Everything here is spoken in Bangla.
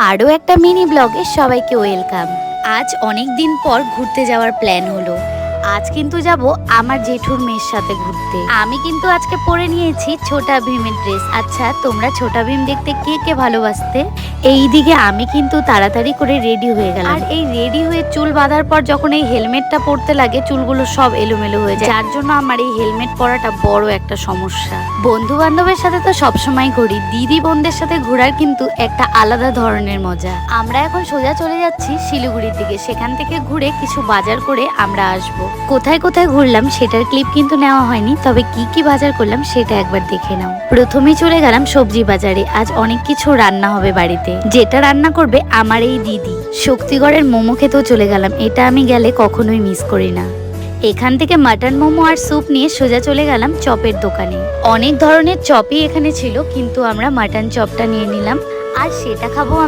আরও একটা মিনি ব্লগে সবাইকে ওয়েলকাম। আজ অনেক দিন পর ঘুরতে যাওয়ার প্ল্যান হলো। আজ কিন্তু যাব আমার জেঠুর মেয়ের সাথে ঘুরতে। আমি কিন্তু আজকে পরে নিয়েছি ছোটা ভীমের ড্রেস। আচ্ছা, তোমরা ছোটা ভীম দেখতে কে কে ভালোবাসতে? এইদিকে আমি কিন্তু তাড়াতাড়ি করে রেডি হয়ে গেলাম। আর এই রেডি হয়ে চুল বাঁধার পর যখন এই হেলমেটটা পরতে লাগে, চুলগুলো সব এলোমেলো হয়ে যায়, যার জন্য আমার এই হেলমেট পরাটা বড় একটা সমস্যা। বন্ধু বান্ধবের সাথে তো সবসময় ঘুরি, দিদি বোনদের সাথে ঘোরার কিন্তু একটা আলাদা ধরনের মজা। আমরা এখন সোজা চলে যাচ্ছি শিলিগুড়ির দিকে। সেখান থেকে ঘুরে কিছু বাজার করে আমরা আসবো। কোথায় কোথায় ঘুরলাম সেটার ক্লিপ কিন্তু নেওয়া হয়নি, তবে কি কি বাজার করলাম সেটা একবার দেখে নাও। প্রথমেই চলে গেলাম সবজি বাজারে। আজ অনেক কিছু রান্না হবে বাড়িতে, যেটা রান্না করবে আমার এই দিদি। শক্তিগড়ের মোমো খেতেও চলে গেলাম, এটা আমি গেলে কখনোই মিস করি না। এখান থেকে মাটন মোমো আর স্যুপ নিয়ে সোজা চলে গেলাম চপের দোকানে। অনেক ধরনের চপই এখানে ছিল, কিন্তু আমরা মাটন চপটা নিয়ে নিলাম আর সেটা খাবো